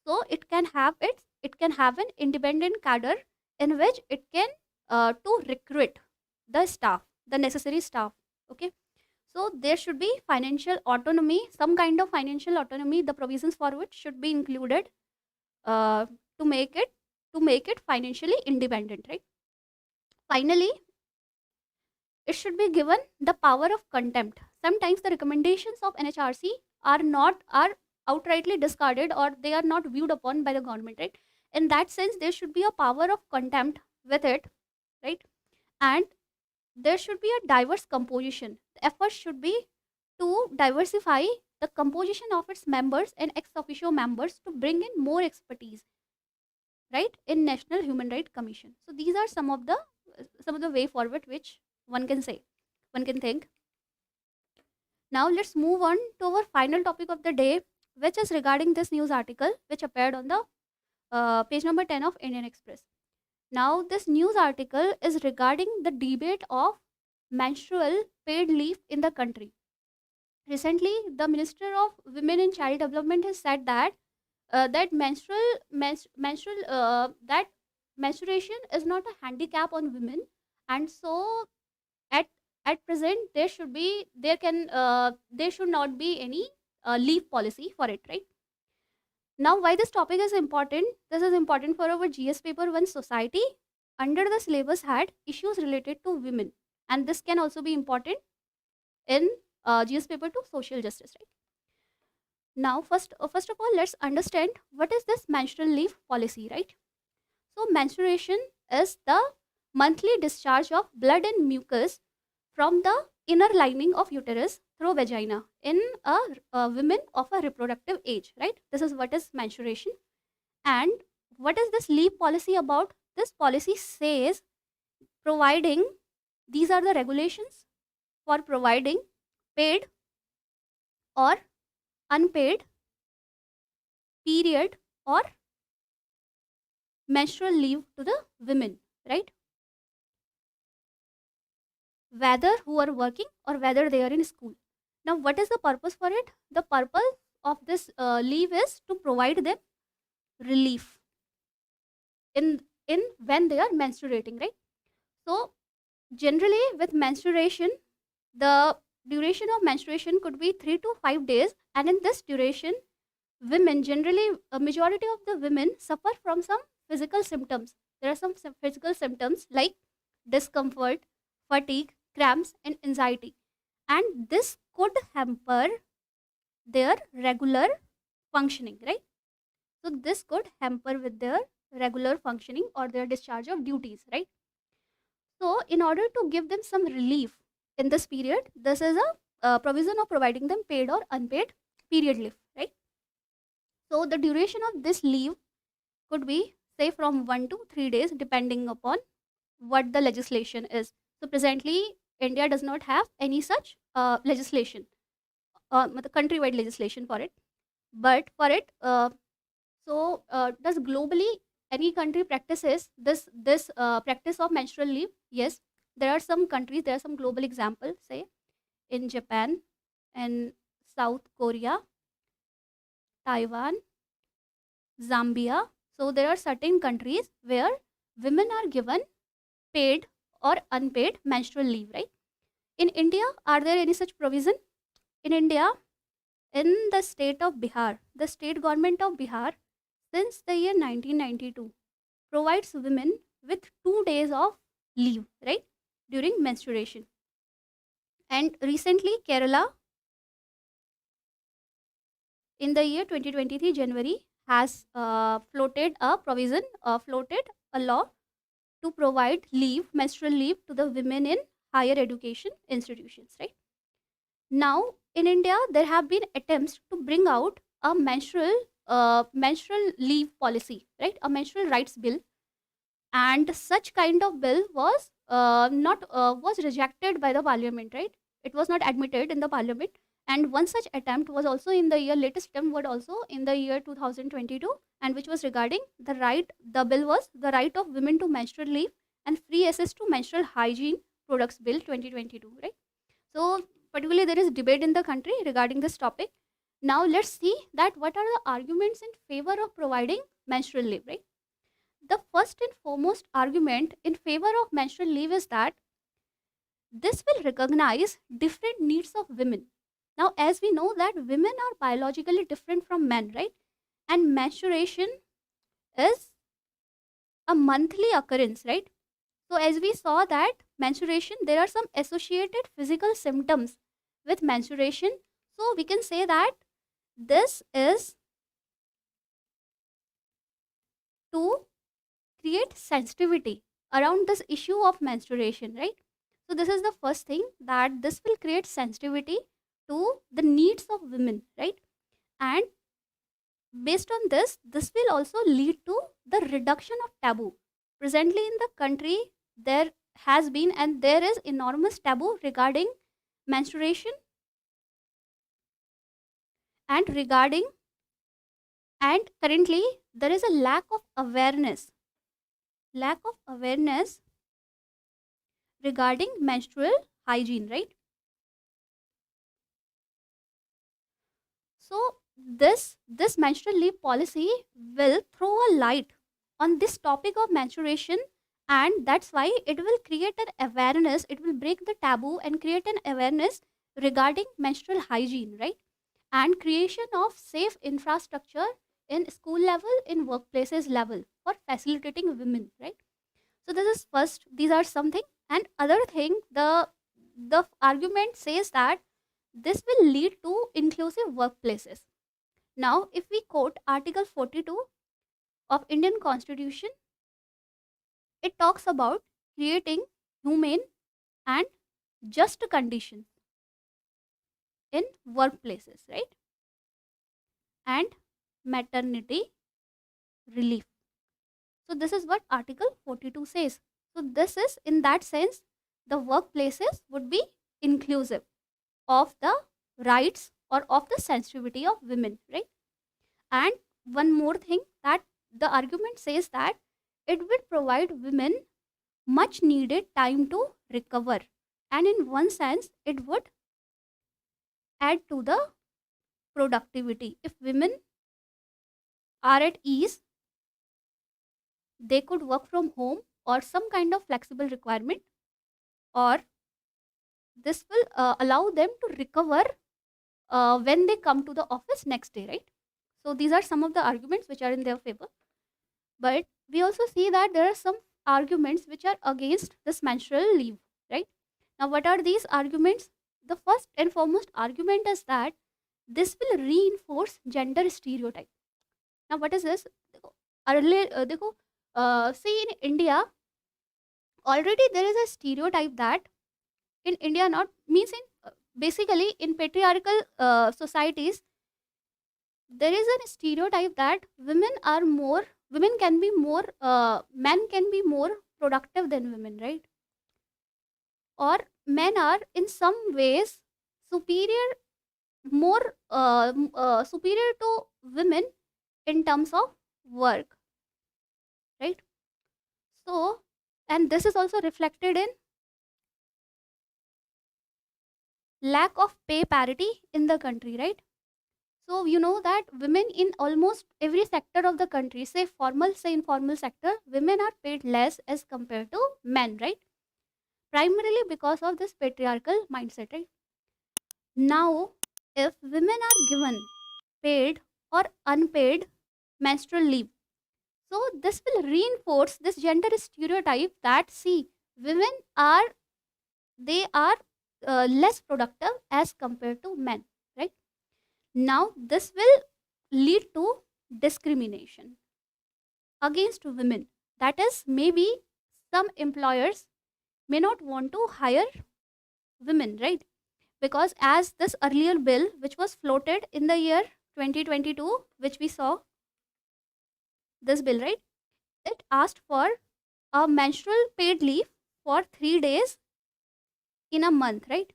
So it can have an independent cadre in which it can to recruit the staff, the necessary staff. Okay. So there should be financial autonomy, some kind of financial autonomy. The provisions for which should be included to make it financially independent, right? Finally, it should be given the power of contempt. Sometimes the recommendations of NHRC are outrightly discarded or they are not viewed upon by the government, right? In that sense, there should be a power of contempt with it, right? And there should be a diverse composition. The effort should be to diversify the composition of its members and ex officio members to bring in more expertise, right, in National Human Rights Commission. So these are some of the way forward which one can say, one can think. Now let's move on to our final topic of the day, which is regarding this news article which appeared on the page number 10 of Indian Express. Now this news article is regarding the debate of menstrual paid leave in the country. Recently, the Minister of Women and Child Development has said that that menstruation is not a handicap on women, and so at at present there should not be any leave policy for it, right? Now, why this topic is important? This is important for our GS paper when society under the syllabus had issues related to women, and this can also be important in GS paper to social justice, right? Now, first of all, let's understand what is this menstrual leave policy, right? So, menstruation is the monthly discharge of blood and mucus from the inner lining of uterus through vagina in a women of a reproductive age, right? This is what is menstruation. And what is this leave policy about? This policy says providing, these are the regulations for providing paid or unpaid period or menstrual leave to the women, right? Whether who are working or whether they are in school. Now, what is the purpose for it? The purpose of this leave is to provide them relief in when they are menstruating, right? So, generally with menstruation, the duration of menstruation could be 3 to 5 days, and in this duration, women generally, a majority of the women suffer from some physical symptoms. There are some physical symptoms like discomfort, fatigue, cramps, and anxiety, and this could hamper their regular functioning, right? So this could hamper with their regular functioning or their discharge of duties, right? So in order to give them some relief in this period, this is a provision of providing them paid or unpaid period leave, right? So the duration of this leave could be say from 1 to 3 days depending upon what the legislation is. So presently India does not have any such legislation, countrywide legislation for it. But for it, does globally any country practices this practice of menstrual leave? Yes, there are some countries, there are some global examples, say in Japan and South Korea, Taiwan, Zambia. So there are certain countries where women are given paid or unpaid menstrual leave, right? In India, are there any such provision? In India, in the state of Bihar, the state government of Bihar, since the year 1992, provides women with 2 days of leave, right, during menstruation. And recently, Kerala, in the year 2023 January, has floated a law to provide leave, menstrual leave to the women in higher education institutions, right? Now, in India, there have been attempts to bring out a menstrual leave policy, right? A menstrual rights bill, and such kind of bill was not was rejected by the parliament, right? It was not admitted in the parliament, and one such attempt was also in the year latest attempt was also in the year 2022, and which was regarding the right. The bill was the right of women to menstrual leave and free access to menstrual hygiene products bill 2022, right? So particularly there is debate in the country regarding this topic. Now let's see that what are the arguments in favor of providing menstrual leave, right? The first and foremost argument in favor of menstrual leave is that this will recognize different needs of women. Now, as we know that women are biologically different from men, right? And menstruation is a monthly occurrence, right? So as we saw that menstruation, there are some associated physical symptoms with menstruation. So we can say that this is to create sensitivity around this issue of menstruation, right? So this is the first thing, that this will create sensitivity to the needs of women, right? And based on this will also lead to the reduction of taboo. Presently in the country, there has been, and there is enormous taboo regarding menstruation and regarding, and currently there is a lack of awareness regarding menstrual hygiene, right? So this menstrual leave policy will throw a light on this topic of menstruation, and that's why it will create an awareness, it will break the taboo and create an awareness regarding menstrual hygiene, right? And creation of safe infrastructure in school level, in workplaces level, for facilitating women, right? So this is first, these are something. And other thing, the argument says that this will lead to inclusive workplaces. Now if we quote article 42 of Indian constitution, it talks about creating humane and just conditions in workplaces, right? And maternity relief. So this is what article 42 says. So this is, in that sense, the workplaces would be inclusive of the rights or of the sensitivity of women, right? And one more thing, that the argument says that it will provide women much needed time to recover, and in one sense it would add to the productivity. If women are at ease, they could work from home or some kind of flexible requirement, or this will allow them to recover when they come to the office next day, right? So these are some of the arguments which are in their favor. But we also see that there are some arguments which are against this menstrual leave, right? Now what are these arguments? The first and foremost argument is that this will reinforce gender stereotype. Now what is this? Earlier, see, in India already there is a stereotype that in India, not means in basically in patriarchal societies, there is a stereotype that women can be more, men can be more productive than women, right? Or men are in some ways superior, more superior to women in terms of work, right? So, and this is also reflected in lack of pay parity in the country, right? So you know that women in almost every sector of the country, say formal, say informal sector, women are paid less as compared to men, right? Primarily because of this patriarchal mindset, right? Now if women are given paid or unpaid menstrual leave, so this will reinforce this gender stereotype that, see, women are, they are less productive as compared to men, right? Now this will lead to discrimination against women. That is, maybe some employers may not want to hire women, right? Because as this earlier bill which was floated in the year 2022, which we saw, this bill, right, it asked for a menstrual paid leave for 3 days in a month, right?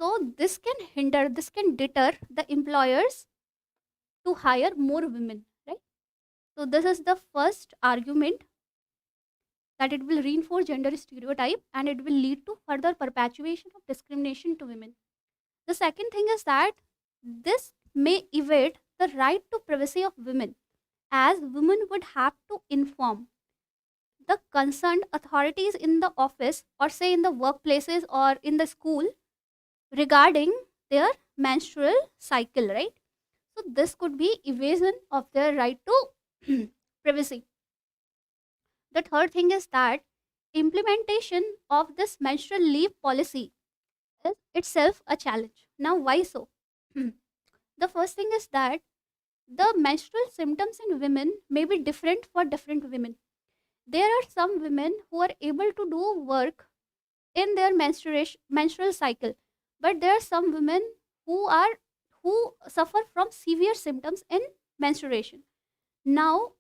So this can hinder, this can deter the employers to hire more women, right? So this is the first argument, that it will reinforce gender stereotype and it will lead to further perpetuation of discrimination to women. The second thing is that this may evade the right to privacy of women, as women would have to inform the concerned authorities in the office, or say in the workplaces or in the school, regarding their menstrual cycle, right? So this could be evasion of their right to privacy. The third thing is that implementation of this menstrual leave policy is itself a challenge. Now why so? The first thing is that the menstrual symptoms in women may be different for different women. There are some women who are able to do work in their menstrual cycle, but there are some women who suffer from severe symptoms in menstruation. Now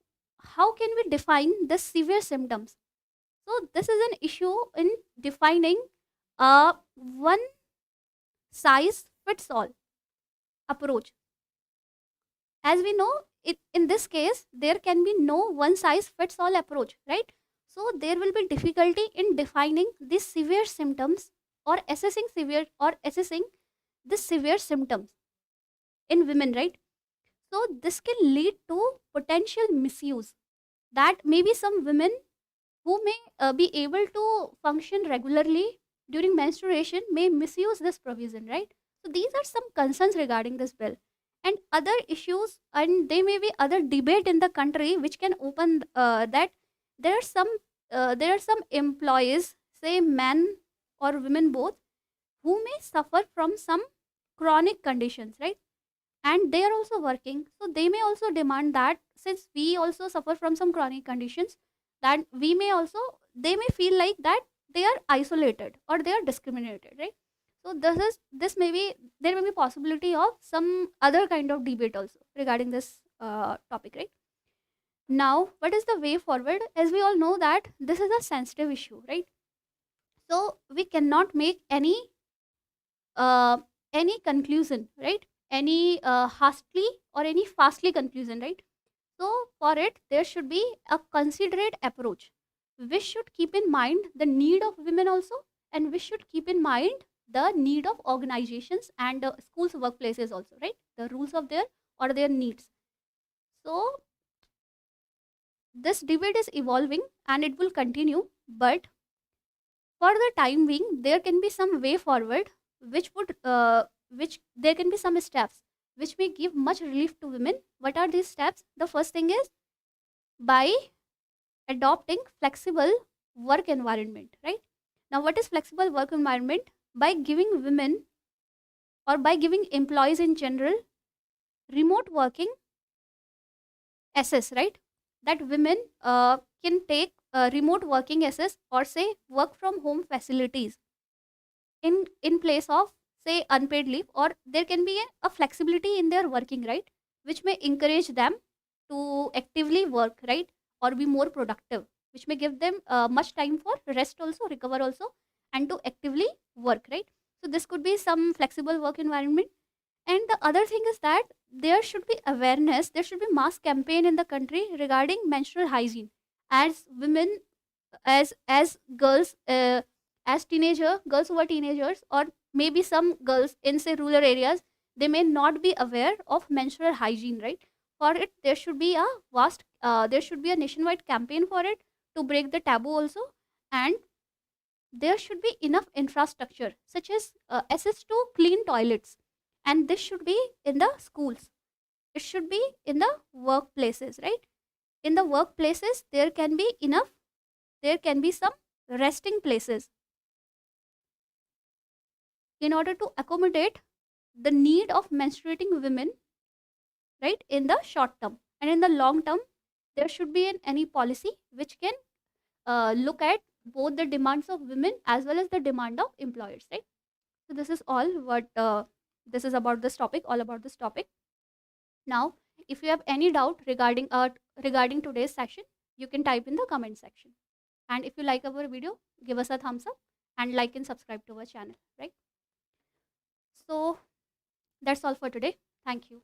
how can we define the severe symptoms? So this is an issue in defining a one size fits all approach. As we know, in this case, there can be no one size fits all approach, right? So there will be difficulty in defining these severe symptoms, or assessing the severe symptoms in women, right? So this can lead to potential misuse, that maybe some women who may be able to function regularly during menstruation may misuse this provision, right? So these are some concerns regarding this bill, and other issues, and there may be other debate in the country which can open that there are some employees, say men or women both, who may suffer from some chronic conditions, right? And they are also working, so they may also demand that, since we also suffer from some chronic conditions, that we may also, they may feel like that they are isolated or they are discriminated, right? So this may be, there may be possibility of some other kind of debate also regarding this topic, right? Now what is the way forward? As we all know that this is a sensitive issue, right? So we cannot make uh, any conclusion, right? Any hastily or any fastly conclusion, right? So for it, there should be a considerate approach. We should keep in mind the need of women also, and we should keep in mind the need of organizations and schools, workplaces also, right? The rules of their or their needs. So this debate is evolving and it will continue, but for the time being, there can be some way forward, which there can be some steps which may give much relief to women. What are these steps? The first thing is by adopting flexible work environment, right? Now what is flexible work environment? By giving women, or by giving employees in general, remote working access, right? That women can take remote working access, or say work from home facilities in place of, say, unpaid leave, or there can be a flexibility in their working, right, which may encourage them to actively work, right, or be more productive, which may give them much time for rest also, recover also, and to actively work, right? So this could be some flexible work environment. And the other thing is that there should be awareness, there should be mass campaign in the country regarding menstrual hygiene. As women, as girls, as teenager girls who are teenagers, or maybe some girls in, say, rural areas, they may not be aware of menstrual hygiene, right? For it, there should be a there should be a nationwide campaign for it, to break the taboo also. And there should be enough infrastructure, such as access to clean toilets, and this should be in the schools, it should be in the workplaces, right? In the workplaces, there can be enough, there can be some resting places in order to accommodate the need of menstruating women, right, in the short term. And in the long term, there should be any policy which can look at both the demands of women as well as the demand of employers, right? So this is all what this is about this topic, all about this topic. Now if you have any doubt regarding today's session, you can type in the comment section. And if you like our video, give us a thumbs up and like and subscribe to our channel, right? So that's all for today. Thank you.